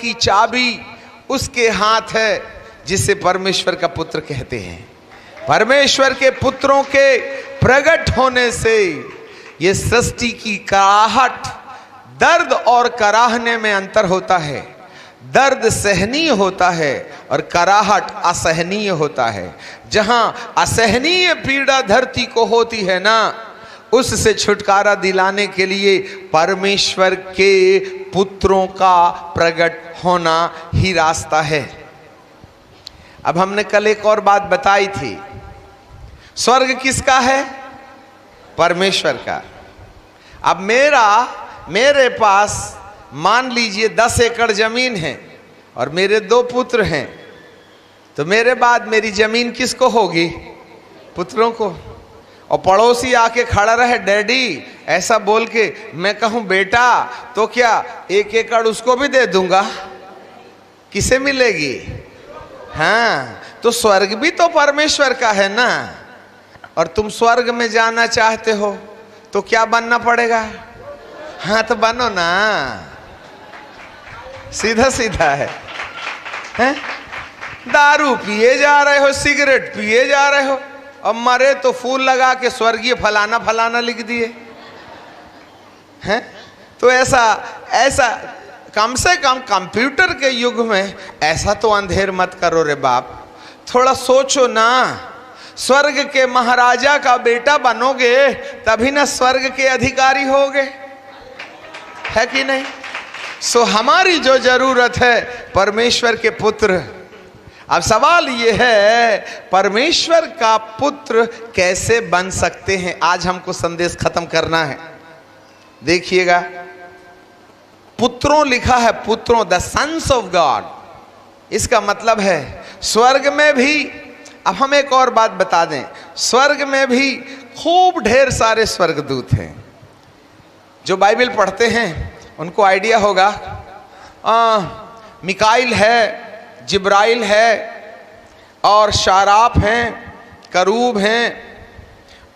की चाबी उसके हाथ है जिसे परमेश्वर का पुत्र कहते हैं। परमेश्वर के पुत्रों के प्रकट होने से ये सृष्टि की कराहट, दर्द और कराहने में अंतर होता है। दर्द सहनीय होता है और कराहट असहनीय होता है। जहां असहनीय पीड़ा धरती को होती है ना, उससे छुटकारा दिलाने के लिए परमेश्वर के पुत्रों का प्रकट होना ही रास्ता है। अब हमने कल एक और बात बताई थी, स्वर्ग किसका है? परमेश्वर का। अब मेरे पास मान लीजिए 10 एकड़ जमीन है और मेरे 2 पुत्र हैं, तो मेरे बाद मेरी जमीन किसको होगी? पुत्रों को। और पड़ोसी आके खड़ा रहे, डैडी ऐसा बोल के, मैं कहूं बेटा तो क्या 1 एकड़ उसको भी दे दूंगा? किसे मिलेगी? हाँ, तो स्वर्ग भी तो परमेश्वर का है ना। और तुम स्वर्ग में जाना चाहते हो तो क्या बनना पड़ेगा? हाँ तो बनो ना, सीधा सीधा है, हैं? दारू पिए जा रहे हो, सिगरेट पिए जा रहे हो, अब मरे तो फूल लगा के स्वर्गीय फलाना फलाना लिख दिए हैं। तो ऐसा कम से कम कंप्यूटर के युग में ऐसा तो अंधेर मत करो रे बाप। थोड़ा सोचो ना, स्वर्ग के महाराजा का बेटा बनोगे तभी ना स्वर्ग के अधिकारी होगे, है कि नहीं? सो हमारी जो जरूरत है परमेश्वर के पुत्र। अब सवाल ये है, परमेश्वर का पुत्र कैसे बन सकते हैं? आज हमको संदेश खत्म करना है। देखिएगा, पुत्रों लिखा है, पुत्रों, द सन्स ऑफ गॉड। इसका मतलब है स्वर्ग में भी, अब हम एक और बात बता दें, स्वर्ग में भी खूब ढेर सारे स्वर्गदूत हैं। जो बाइबल पढ़ते हैं उनको आइडिया होगा, मिकाइल है, जिब्राइल है और शाराफ हैं, करूब हैं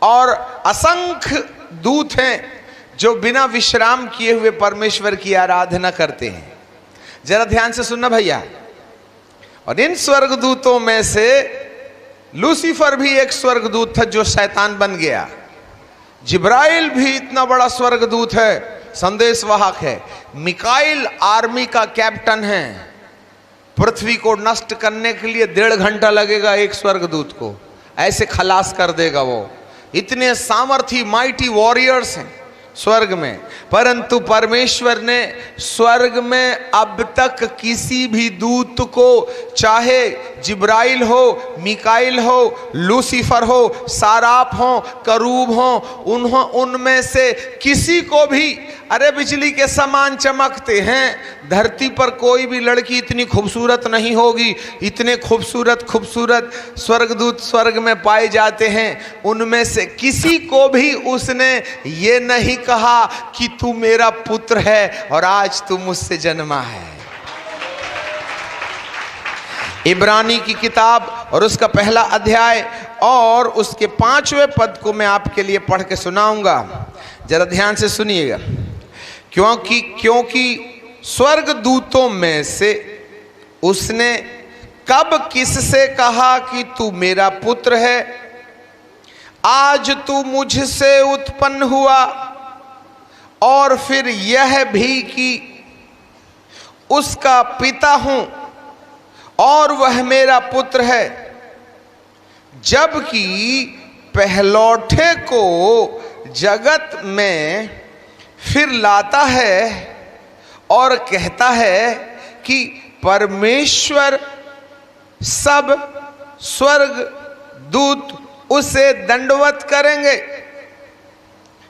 और असंख्य दूत हैं जो बिना विश्राम किए हुए परमेश्वर की आराधना करते हैं। जरा ध्यान से सुनना भैया। और इन स्वर्गदूतों में से लूसीफर भी एक स्वर्गदूत था जो शैतान बन गया। जिब्राइल भी इतना बड़ा स्वर्गदूत है, संदेशवाहक है। मिकाइल आर्मी का कैप्टन है। पृथ्वी को नष्ट करने के लिए 1.5 घंटा लगेगा एक स्वर्गदूत को, ऐसे खलास कर देगा वो। इतने सामर्थी माइटी वॉरियर्स हैं स्वर्ग में। परंतु परमेश्वर ने स्वर्ग में अब तक किसी भी दूत को, चाहे जिब्राइल हो, मिकाइल हो, लूसीफर हो, साराफ हो, करूब हो, उनमें से किसी को भी, अरे बिजली के समान चमकते हैं, धरती पर कोई भी लड़की इतनी खूबसूरत नहीं होगी। इतने खूबसूरत स्वर्गदूत स्वर्ग में पाए जाते हैं। उनमें से किसी को भी उसने ये नहीं कहा कि तू मेरा पुत्र है और आज तू मुझसे जन्मा है। इब्रानी की किताब और उसका 1 अध्याय और उसके 5वें पद को मैं आपके लिए पढ़ के सुनाऊंगा, जरा ध्यान से सुनिएगा। क्योंकि स्वर्गदूतों में से उसने कब किससे कहा कि तू मेरा पुत्र है? आज तू मुझसे उत्पन्न हुआ। और फिर यह भी कि उसका पिता हूं और वह मेरा पुत्र है। जबकि पहलौठे को जगत में फिर लाता है और कहता है कि परमेश्वर सब स्वर्ग दूत उसे दंडवत करेंगे।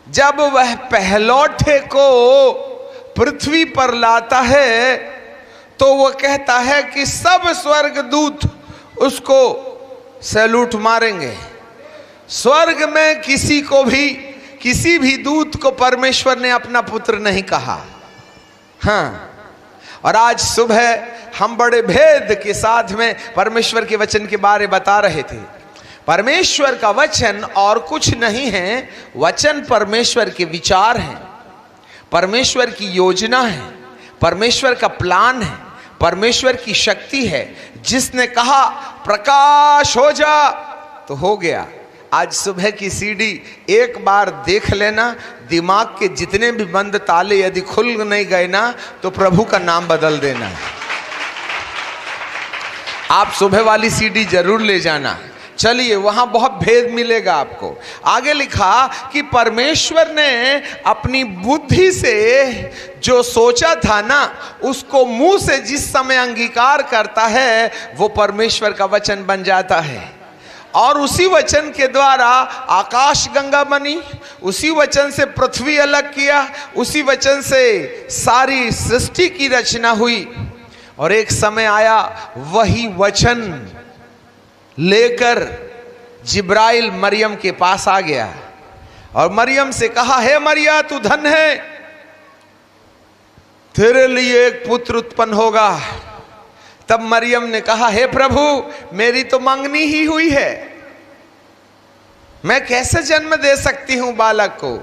जब वह पहलौठे को पृथ्वी पर लाता है तो वह कहता है कि सब स्वर्गदूत उसको सैल्यूट मारेंगे। स्वर्ग में किसी भी दूत को परमेश्वर ने अपना पुत्र नहीं कहा। हाँ, और आज सुबह हम बड़े भेद के साथ में परमेश्वर के वचन के बारे बता रहे थे। परमेश्वर का वचन और कुछ नहीं है, वचन परमेश्वर के विचार हैं, परमेश्वर की योजना है, परमेश्वर का प्लान है, परमेश्वर की शक्ति है। जिसने कहा प्रकाश हो जा तो हो गया। आज सुबह की सीडी एक बार देख लेना, दिमाग के जितने भी बंद ताले यदि खुल नहीं गए ना तो प्रभु का नाम बदल देना। आप सुबह वाली सीडी जरूर ले जाना। चलिए, वहां बहुत भेद मिलेगा आपको। आगे लिखा कि परमेश्वर ने अपनी बुद्धि से जो सोचा था ना, उसको मुंह से जिस समय अंगीकार करता है वो परमेश्वर का वचन बन जाता है। और उसी वचन के द्वारा आकाश गंगा बनी, उसी वचन से पृथ्वी अलग किया, उसी वचन से सारी सृष्टि की रचना हुई। और एक समय आया, वही वचन लेकर जिब्राइल मरियम के पास आ गया और मरियम से कहा, हे मरिया तू धन है, तेरे लिए एक पुत्र उत्पन्न होगा। तब मरियम ने कहा, हे प्रभु, मेरी तो मंगनी ही हुई है, मैं कैसे जन्म दे सकती हूं बालक को।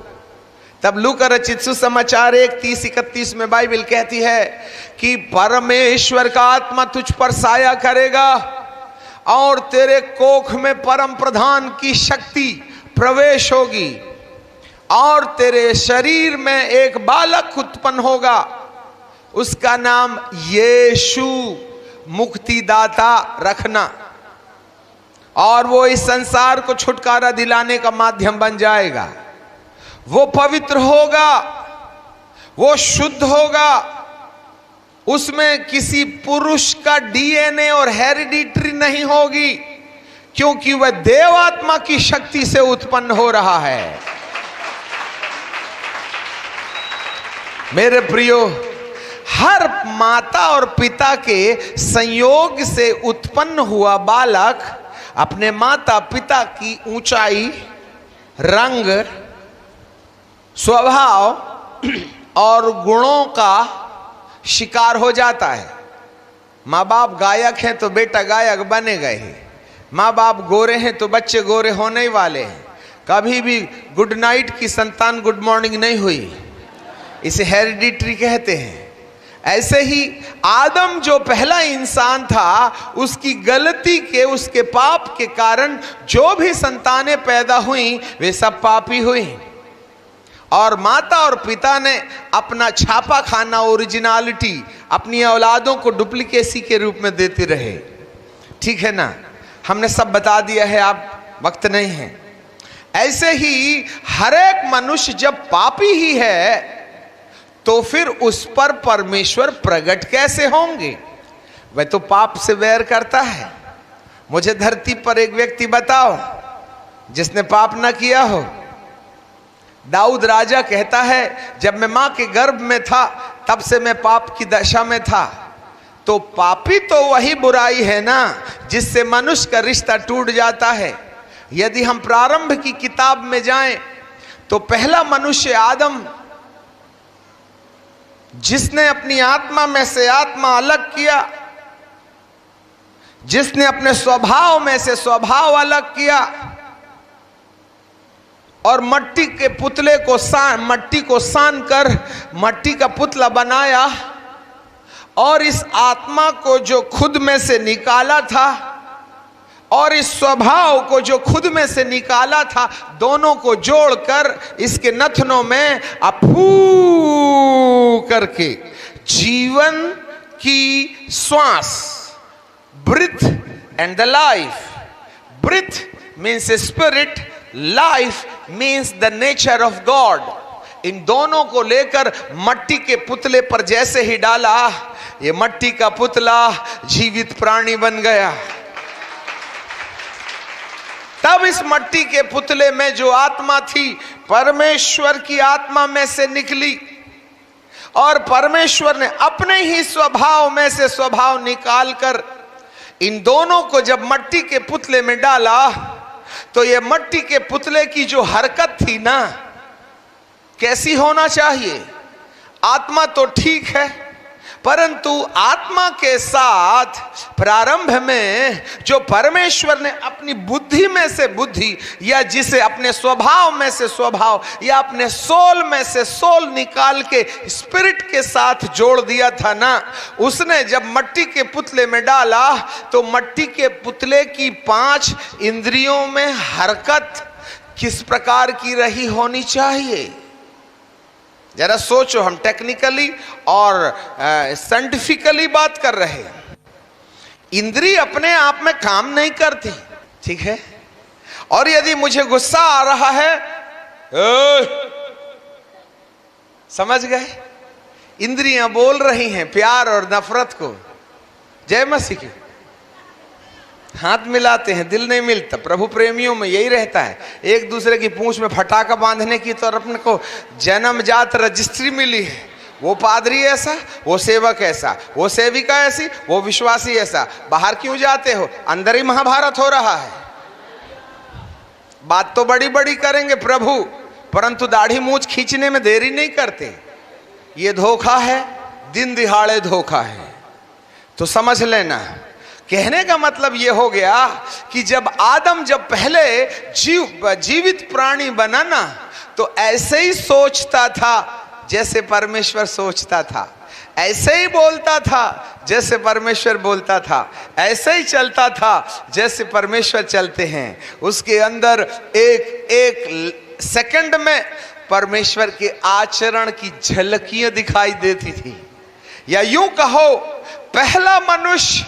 तब लूका रचित सुसमाचार 1:30-31 में बाइबल कहती है कि परमेश्वर का आत्मा तुझ पर साया करेगा और तेरे कोख में परम प्रधान की शक्ति प्रवेश होगी और तेरे शरीर में एक बालक उत्पन्न होगा, उसका नाम यीशु मुक्तिदाता रखना, और वो इस संसार को छुटकारा दिलाने का माध्यम बन जाएगा। वो पवित्र होगा, वो शुद्ध होगा, उसमें किसी पुरुष का डीएनए और हेरिडिटरी नहीं होगी, क्योंकि वह देवात्मा की शक्ति से उत्पन्न हो रहा है। मेरे प्रियो, हर माता और पिता के संयोग से उत्पन्न हुआ बालक अपने माता पिता की ऊंचाई, रंग, स्वभाव और गुणों का शिकार हो जाता है। माँ बाप गायक हैं तो बेटा गायक बनेगा ही, माँ बाप गोरे हैं तो बच्चे गोरे होने ही वाले हैं। कभी भी गुड नाइट की संतान गुड मॉर्निंग नहीं हुई, इसे हेरिडिटरी कहते हैं। ऐसे ही आदम जो पहला इंसान था, उसकी गलती के, उसके पाप के कारण जो भी संतानें पैदा हुई वे सब पापी हुई, और माता और पिता ने अपना छापा खाना, ओरिजिनलिटी अपनी औलादों को डुप्लीकेसी के रूप में देते रहे। ठीक है ना, हमने सब बता दिया है, आप वक्त नहीं है। ऐसे ही हर एक मनुष्य जब पापी ही है तो फिर उस पर परमेश्वर प्रकट कैसे होंगे? वह तो पाप से वैर करता है। मुझे धरती पर एक व्यक्ति बताओ जिसने पाप ना किया हो। दाऊद राजा कहता है, जब मैं मां के गर्भ में था तब से मैं पाप की दशा में था। तो पापी तो वही बुराई है ना जिससे मनुष्य का रिश्ता टूट जाता है। यदि हम प्रारंभ की किताब में जाएं तो पहला मनुष्य आदम, जिसने अपनी आत्मा में से आत्मा अलग किया, जिसने अपने स्वभाव में से स्वभाव अलग किया और मट्टी के पुतले को मट्टी को सान कर मट्टी का पुतला बनाया, और इस आत्मा को जो खुद में से निकाला था और इस स्वभाव को जो खुद में से निकाला था, दोनों को जोड़कर इसके नथनों में अफू करके जीवन की श्वास, breath and the life, breath means spirit, life means the nature of god, इन दोनों को लेकर मट्टी के पुतले पर जैसे ही डाला, ये मट्टी का पुतला जीवित प्राणी बन गया। तब इस मट्टी के पुतले में जो आत्मा थी, परमेश्वर की आत्मा में से निकली, और परमेश्वर ने अपने ही स्वभाव में से स्वभाव निकालकर इन दोनों को जब मट्टी के पुतले में डाला, तो ये मट्टी के पुतले की जो हरकत थी ना, कैसी होना चाहिए? आत्मा तो ठीक है, परंतु आत्मा के साथ प्रारंभ में जो परमेश्वर ने अपनी बुद्धि में से बुद्धि, या जिसे अपने स्वभाव में से स्वभाव, या अपने सोल में से सोल निकाल के स्पिरिट के साथ जोड़ दिया था ना, उसने जब मट्टी के पुतले में डाला तो मट्टी के पुतले की 5 इंद्रियों में हरकत किस प्रकार की रही होनी चाहिए। जरा सोचो, हम टेक्निकली और साइंटिफिकली बात कर रहे हैं। इंद्रिय अपने आप में काम नहीं करती, ठीक है। और यदि मुझे गुस्सा आ रहा है, समझ गए, इंद्रियां बोल रही हैं प्यार और नफरत को। जय मसीह की। हाथ मिलाते हैं, दिल नहीं मिलता। प्रभु प्रेमियों में यही रहता है, एक दूसरे की पूंछ में फटाका बांधने की तो अपने को जन्मजात रजिस्ट्री मिली है। वो पादरी ऐसा, वो सेवक ऐसा, वो सेविका ऐसी, वो विश्वासी ऐसा। बाहर क्यों जाते हो? अंदर ही महाभारत हो रहा है। बात तो बड़ी बड़ी करेंगे प्रभु, परंतु दाढ़ी मूंछ खींचने में देरी नहीं करते। ये धोखा है, दिन दिहाड़े धोखा है। तो समझ लेना, कहने का मतलब यह हो गया कि जब आदम पहले जीवित प्राणी बना ना, तो ऐसे ही सोचता था जैसे परमेश्वर सोचता था, ऐसे ही बोलता था जैसे परमेश्वर बोलता था, ऐसे ही चलता था जैसे परमेश्वर चलते हैं। उसके अंदर एक सेकंड में परमेश्वर के आचरण की झलकियां दिखाई देती थी। या यूं कहो, पहला मनुष्य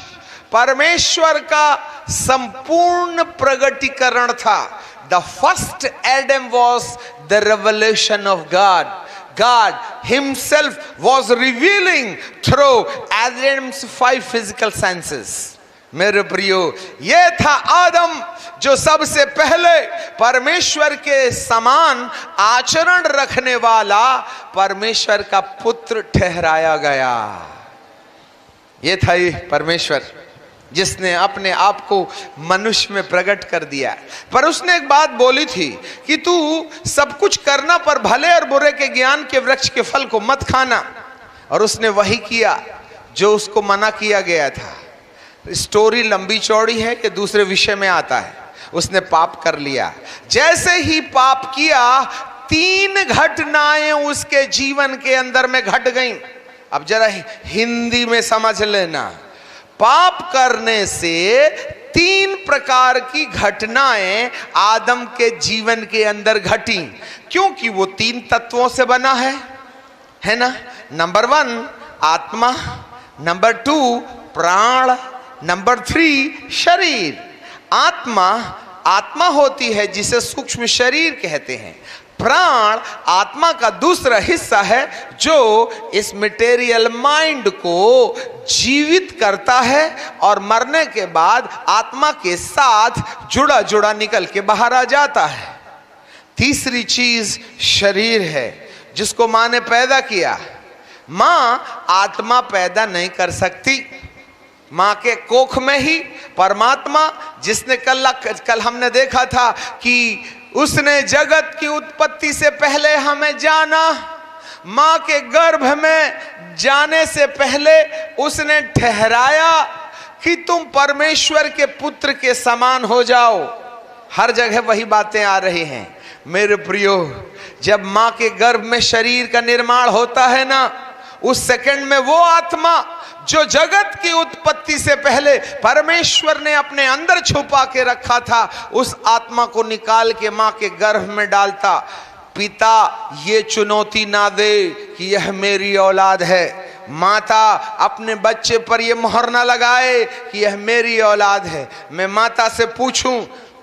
परमेश्वर का संपूर्ण प्रगटीकरण था। The first Adam was the revelation of God. God himself was revealing through Adam's 5 physical senses. मेरे प्रियो, ये था आदम जो सबसे पहले परमेश्वर के समान आचरण रखने वाला परमेश्वर का पुत्र ठहराया गया। ये था ये परमेश्वर जिसने अपने आप को मनुष्य में प्रकट कर दिया। पर उसने एक बात बोली थी कि तू सब कुछ करना, पर भले और बुरे के ज्ञान के वृक्ष के फल को मत खाना। और उसने वही किया जो उसको मना किया गया था। स्टोरी लंबी चौड़ी है कि दूसरे विषय में आता है। उसने पाप कर लिया। जैसे ही पाप किया, 3 घटनाएं उसके जीवन के अंदर में घट गईं। अब जरा हिंदी में समझ लेना, पाप करने से 3 प्रकार की घटनाएं आदम के जीवन के अंदर घटी, क्योंकि वो 3 तत्वों से बना है ना। नंबर 1 आत्मा, नंबर 2 प्राण, नंबर 3 शरीर। आत्मा होती है जिसे सूक्ष्म शरीर कहते हैं। प्राण आत्मा का दूसरा हिस्सा है जो इस मटेरियल माइंड को जीवित करता है और मरने के बाद आत्मा के साथ जुड़ा जुड़ा निकल के बाहर आ जाता है। तीसरी चीज शरीर है जिसको माँ ने पैदा किया। माँ आत्मा पैदा नहीं कर सकती। माँ के कोख में ही परमात्मा, जिसने कल हमने देखा था कि उसने जगत की उत्पत्ति से पहले हमें जाना, माँ के गर्भ में जाने से पहले उसने ठहराया कि तुम परमेश्वर के पुत्र के समान हो जाओ। हर जगह वही बातें आ रही हैं मेरे प्रियो। जब माँ के गर्भ में शरीर का निर्माण होता है ना, उस सेकंड में वो आत्मा जो जगत की उत्पत्ति से पहले परमेश्वर ने अपने अंदर छुपा के रखा था, उस आत्मा को निकाल के माँ के गर्भ में डालता। पिता ये चुनौती ना दे कि यह मेरी औलाद है, माता अपने बच्चे पर यह मोहर ना लगाए कि यह मेरी औलाद है। मैं माता से पूछूं,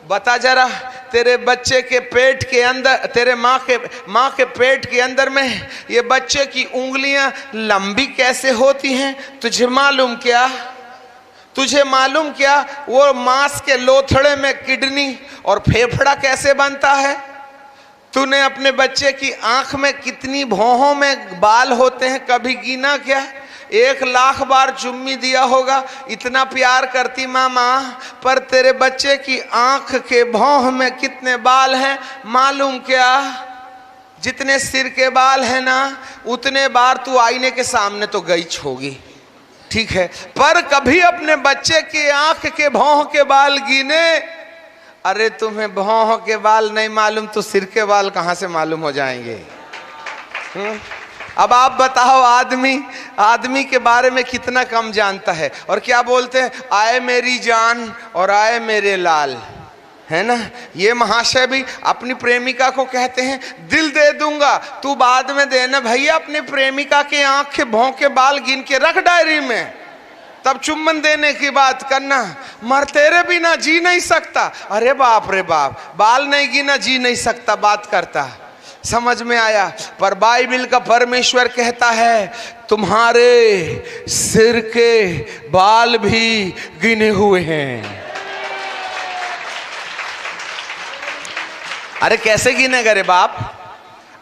बता जरा, तेरे बच्चे के पेट के अंदर, तेरे माँ के पेट के अंदर में ये बच्चे की उंगलियां लंबी कैसे होती हैं? तुझे मालूम क्या? तुझे मालूम क्या वो मांस के लोथड़े में किडनी और फेफड़ा कैसे बनता है? तूने अपने बच्चे की आंख में कितनी भौहों में बाल होते हैं कभी गिना क्या? 1,00,000 बार चुम्मी दिया होगा। इतना प्यार करती मामा, पर तेरे बच्चे की आंख के भौं में कितने बाल हैं मालूम क्या? जितने सिर के बाल है ना, उतने बार तू आईने के सामने तो गई होगी, ठीक है, पर कभी अपने बच्चे की आंख के भौं के बाल गिने? अरे तुम्हें भौं के बाल नहीं मालूम तो सिर के बाल कहां से मालूम हो जाएंगे? अब आप बताओ, आदमी के बारे में कितना कम जानता है। और क्या बोलते हैं, आए मेरी जान और आए मेरे लाल, है ना। ये महाशय भी अपनी प्रेमिका को कहते हैं, दिल दे दूंगा, तू बाद में देना भैया। अपनी प्रेमिका के आंख के भौं के बाल गिन के रख डायरी में, तब चुम्बन देने की बात करना। मर तेरे बिना जी नहीं सकता। अरे बाप रे बाप, बाल नहीं गिना जी नहीं सकता बात करता। समझ में आया? पर बाइबल का परमेश्वर कहता है तुम्हारे सिर के बाल भी गिने हुए हैं। अरे कैसे गिनेगा रे बाप?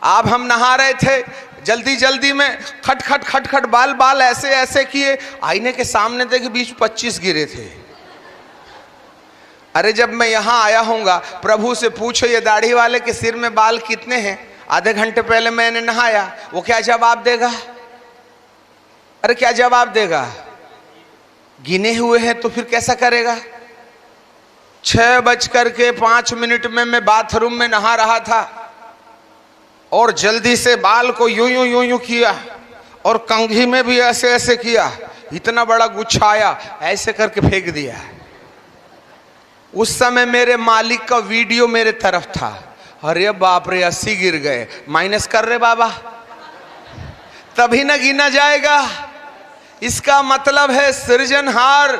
आप हम नहा रहे थे, जल्दी जल्दी में खट खट खट खट बाल ऐसे ऐसे किए, आईने के सामने देखे 20-25 गिरे थे। अरे जब मैं यहां आया हूंगा, प्रभु से पूछो ये दाढ़ी वाले के सिर में बाल कितने हैं, आधे घंटे पहले मैंने नहाया, वो क्या जवाब देगा? अरे क्या जवाब देगा? गिने हुए हैं। तो फिर कैसा करेगा? 6:05 में मैं बाथरूम में नहा रहा था और जल्दी से बाल को यूं किया और कंघी में भी ऐसे ऐसे किया, इतना बड़ा गुच्छा आया, ऐसे करके फेंक दिया। उस समय मेरे मालिक का वीडियो मेरे तरफ था। अरे बाप रे, 80 गिर गए। माइनस कर रहे बाबा, तभी ना गिना जाएगा। इसका मतलब है सृजनहार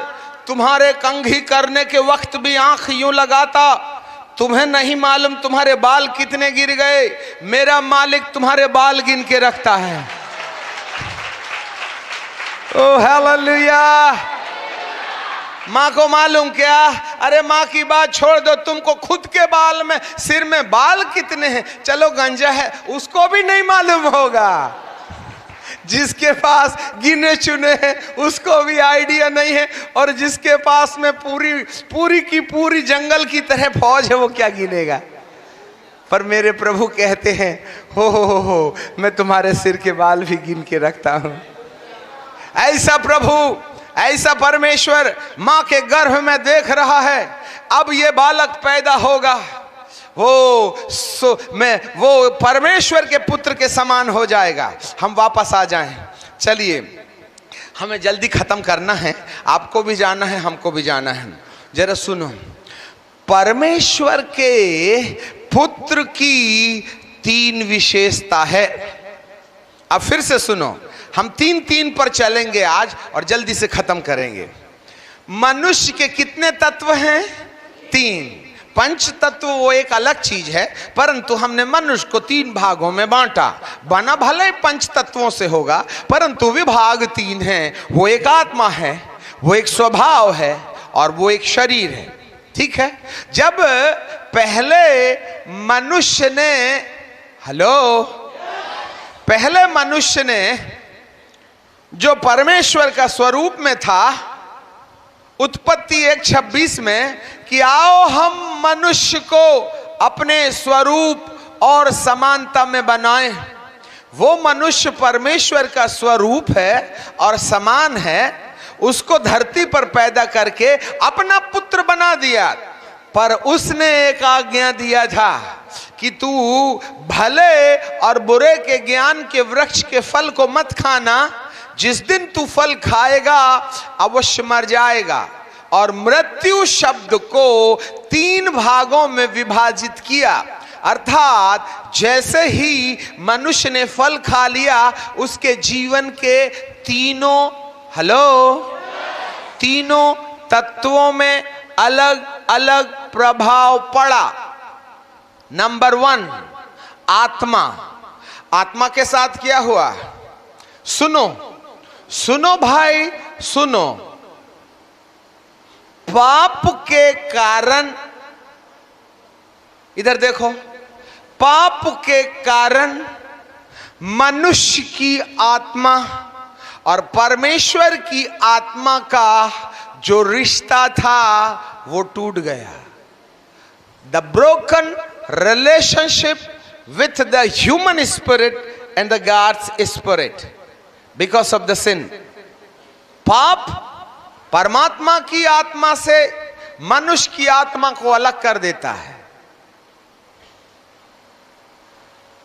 तुम्हारे कंघी करने के वक्त भी आंख यूं लगाता। तुम्हें नहीं मालूम तुम्हारे बाल कितने गिर गए, मेरा मालिक तुम्हारे बाल गिन के रखता है। ओ हालेलुया। माँ को मालूम क्या? अरे माँ की बात छोड़ दो, तुमको खुद के बाल में, सिर में बाल कितने हैं, चलो गंजा है, उसको भी नहीं मालूम होगा। जिसके पास गिने चुने हैं उसको भी आइडिया नहीं है, और जिसके पास में पूरी की पूरी जंगल की तरह फौज है, वो क्या गिनेगा? पर मेरे प्रभु कहते हैं, हो मैं तुम्हारे सिर के बाल भी गिन के रखता हूं। ऐसा प्रभु, ऐसा परमेश्वर मां के गर्भ में देख रहा है। अब ये बालक पैदा होगा, वो परमेश्वर के पुत्र के समान हो जाएगा। हम वापस आ जाएं। चलिए, हमें जल्दी खत्म करना है, आपको भी जाना है, हमको भी जाना है। जरा सुनो, परमेश्वर के पुत्र की 3 विशेषता है। अब फिर से सुनो, हम 3 पर चलेंगे आज और जल्दी से खत्म करेंगे। मनुष्य के कितने तत्व हैं? 3। पंच तत्व वो एक अलग चीज है, परंतु हमने मनुष्य को 3 भागों में बांटा। बना भले पंच तत्वों से होगा, परंतु विभाग 3 हैं। वो एक आत्मा है, वो एक स्वभाव है, और वो एक शरीर है। ठीक है। जब पहले मनुष्य ने जो परमेश्वर का स्वरूप में था, उत्पत्ति 1:26 में, कि आओ हम मनुष्य को अपने स्वरूप और समानता में बनाएं। वो मनुष्य परमेश्वर का स्वरूप है और समान है, उसको धरती पर पैदा करके अपना पुत्र बना दिया। पर उसने एक आज्ञा दिया था कि तू भले और बुरे के ज्ञान के वृक्ष के फल को मत खाना, जिस दिन तू फल खाएगा अवश्य मर जाएगा। और मृत्यु शब्द को 3 भागों में विभाजित किया। अर्थात जैसे ही मनुष्य ने फल खा लिया, उसके जीवन के तीनों तत्वों में अलग अलग प्रभाव पड़ा। नंबर 1, आत्मा के साथ क्या हुआ? सुनो भाई, सुनो। पाप के कारण, इधर देखो, पाप के कारण मनुष्य की आत्मा और परमेश्वर की आत्मा का जो रिश्ता था वो टूट गया। The broken relationship with the human spirit and the God's spirit because of the sin. पाप परमात्मा की आत्मा से मनुष्य की आत्मा को अलग कर देता है।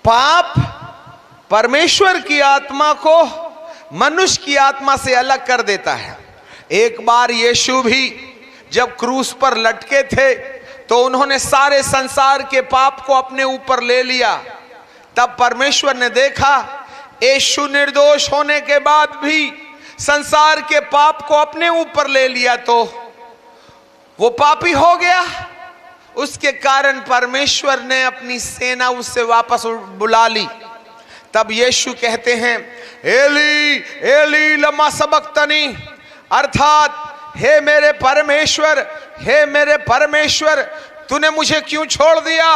पाप परमेश्वर की आत्मा को मनुष्य की आत्मा से अलग कर देता है। एक बार यीशु भी जब क्रूस पर लटके थे तो उन्होंने सारे संसार के पाप को अपने ऊपर ले लिया। तब परमेश्वर ने देखा यीशु निर्दोष होने के बाद भी संसार के पाप को अपने ऊपर ले लिया तो वो पापी हो गया। उसके कारण परमेश्वर ने अपनी सेना उससे वापस बुला ली। तब यीशु कहते हैं एली एली लमा सबक्तनी, अर्थात हे मेरे परमेश्वर तूने मुझे क्यों छोड़ दिया।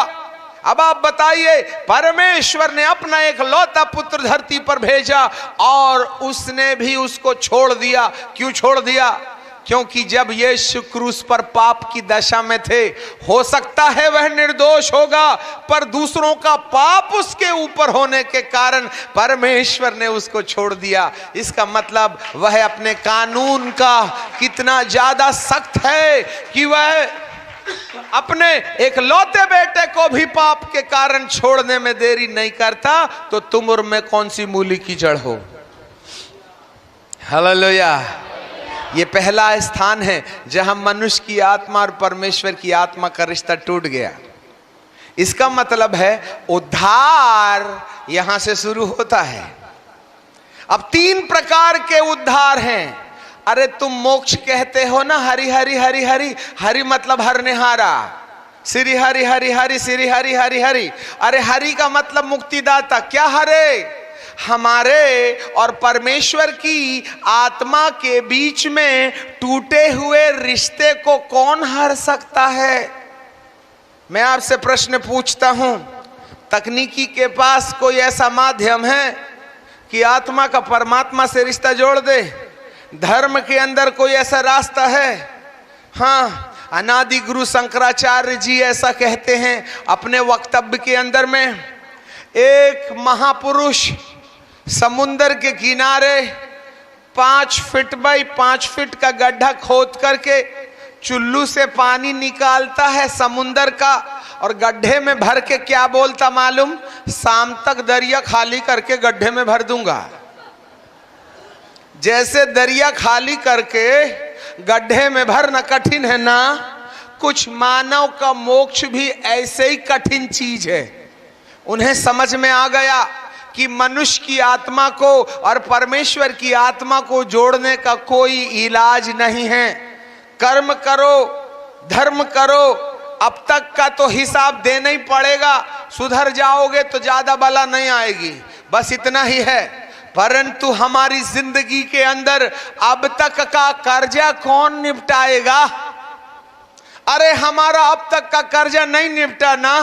अब आप बताइए, परमेश्वर ने अपना एक लौता पुत्र धरती पर भेजा और उसने भी उसको छोड़ दिया। क्यों छोड़ दिया? क्योंकि जब यीशु क्रूस पर पाप की दशा में थे, हो सकता है वह निर्दोष होगा, पर दूसरों का पाप उसके ऊपर होने के कारण परमेश्वर ने उसको छोड़ दिया। इसका मतलब वह अपने कानून का कितना ज्यादा सख्त है कि वह अपने एक लौते बेटे को भी पाप के कारण छोड़ने में देरी नहीं करता। तो तुम और मैं कौन सी मूली की जड़ हो। हालेलुया। ये पहला स्थान है जहां मनुष्य की आत्मा और परमेश्वर की आत्मा का रिश्ता टूट गया। इसका मतलब है उद्धार यहां से शुरू होता है। अब 3 प्रकार के उद्धार हैं। अरे तुम मोक्ष कहते हो ना, हरि हरि हरि हरि, हरि मतलब हरनेहारा, श्री हरि हरि हरि, श्री हरि हरि हरि। अरे हरि का मतलब मुक्तिदाता। क्या हरे? हमारे और परमेश्वर की आत्मा के बीच में टूटे हुए रिश्ते को कौन हर सकता है? मैं आपसे प्रश्न पूछता हूं, तकनीकी के पास कोई ऐसा माध्यम है कि आत्मा का परमात्मा से रिश्ता जोड़ दे? धर्म के अंदर कोई ऐसा रास्ता है? हाँ, अनादि गुरु शंकराचार्य जी ऐसा कहते हैं अपने वक्तव्य के अंदर में। एक महापुरुष समुंदर के किनारे 5 फीट बाई 5 फीट का गड्ढा खोद करके चुल्लू से पानी निकालता है समुंदर का, और गड्ढे में भर के क्या बोलता मालूम? शाम तक दरिया खाली करके गड्ढे में भर दूंगा। जैसे दरिया खाली करके गड्ढे में भरना कठिन है ना, कुछ मानव का मोक्ष भी ऐसे ही कठिन चीज है। उन्हें समझ में आ गया कि मनुष्य की आत्मा को और परमेश्वर की आत्मा को जोड़ने का कोई इलाज नहीं है। कर्म करो, धर्म करो, अब तक का तो हिसाब देना ही पड़ेगा। सुधर जाओगे तो ज्यादा बला नहीं आएगी, बस इतना ही है। परंतु हमारी जिंदगी के अंदर अब तक का कर्जा कौन निपटाएगा? अरे हमारा अब तक का कर्जा नहीं निपटा ना,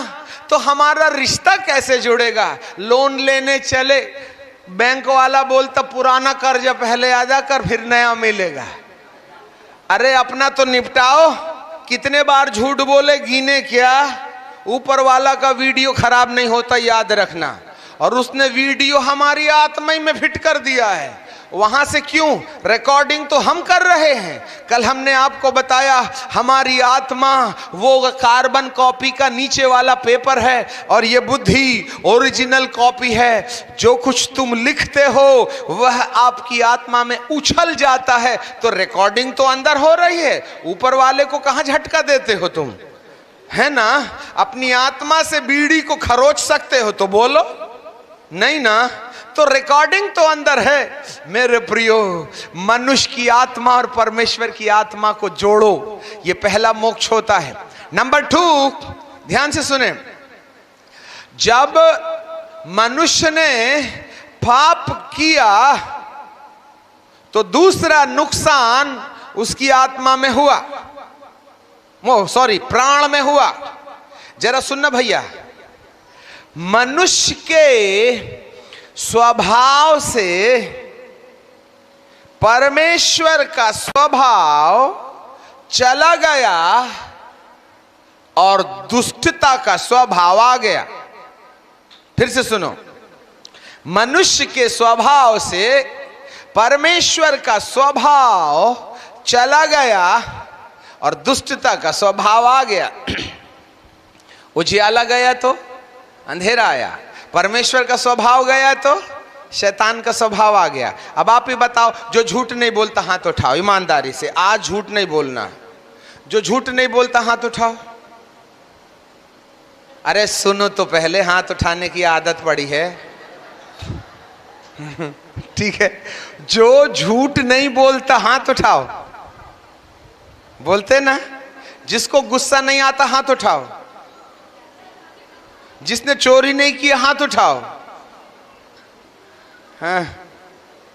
तो हमारा रिश्ता कैसे जुड़ेगा? लोन लेने चले, बैंक वाला बोलता पुराना कर्जा पहले अदा कर फिर नया मिलेगा। अरे अपना तो निपटाओ। कितने बार झूठ बोले, गिने क्या? ऊपर वाला का वीडियो खराब नहीं होता, याद रखना। और उसने वीडियो हमारी आत्मा में फिट कर दिया है। वहां से क्यों? रिकॉर्डिंग तो हम कर रहे हैं। कल हमने आपको बताया हमारी आत्मा वो कार्बन कॉपी का नीचे वाला पेपर है और ये बुद्धि ओरिजिनल कॉपी है। जो कुछ तुम लिखते हो वह आपकी आत्मा में उछल जाता है। तो रिकॉर्डिंग तो अंदर हो रही है, ऊपर वाले को कहां झटका देते हो तुम, है ना? अपनी आत्मा से बीड़ी को खरोच सकते हो तो बोलो, नहीं ना? तो रिकॉर्डिंग तो अंदर है। मेरे प्रियो, मनुष्य की आत्मा और परमेश्वर की आत्मा को जोड़ो, ये पहला मोक्ष होता है। नंबर 2, ध्यान से सुने, जब मनुष्य ने पाप किया तो दूसरा नुकसान उसकी आत्मा में हुआ, प्राण में हुआ। जरा सुनना भैया, मनुष्य के स्वभाव से परमेश्वर का स्वभाव चला गया और दुष्टता का स्वभाव आ गया। फिर से सुनो, मनुष्य के स्वभाव से परमेश्वर का स्वभाव चला गया और दुष्टता का स्वभाव आ गया। उजियाला गया तो अंधेरा आया, परमेश्वर का स्वभाव गया तो शैतान का स्वभाव आ गया। अब आप ही बताओ, जो झूठ नहीं बोलता हाथ उठाओ ईमानदारी से, आज झूठ नहीं बोलना। जो झूठ नहीं बोलता हाथ उठाओ। अरे सुनो तो पहले, हाथ उठाने की आदत पड़ी है। ठीक है, जो झूठ नहीं बोलता हाथ उठाओ। बोलते ना, जिसको गुस्सा नहीं आता हाथ उठाओ। जिसने चोरी नहीं किया हाथ उठाओ। हाँ,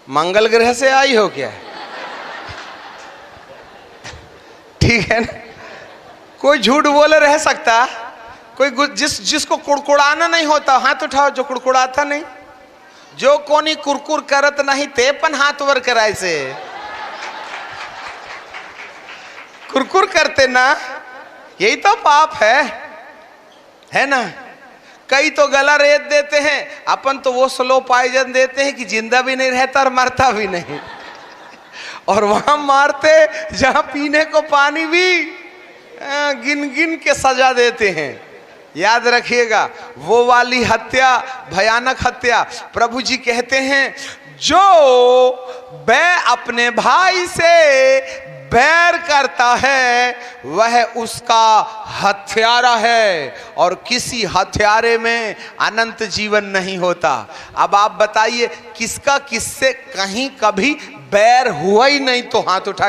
मंगल ग्रह से आई हो क्या? ठीक है ना, कोई झूठ बोले रह सकता, कोई जिसको कुड़कुड़ाना नहीं होता हाथ उठाओ। जो कुड़कुड़ाता नहीं, जो कोनी कुरकुर करत नहीं ते पण हाथ वर कराए से। कुरकुर करते ना, यही तो पाप है ना। कई तो गला रेत देते हैं, अपन तो वो स्लो पॉइजन देते हैं कि जिंदा भी नहीं रहता और मरता भी नहीं। और वहां मारते जहां पीने को पानी भी गिन गिन के सजा देते हैं। याद रखिएगा, वो वाली हत्या भयानक हत्या। प्रभु जी कहते हैं, जो मैं अपने भाई से बैर करता है वह उसका हत्यारा है, और किसी हत्यारे में अनंत जीवन नहीं होता। अब आप बताइए, किसका किससे कहीं कभी बैर हुआ ही नहीं तो हाथ उठा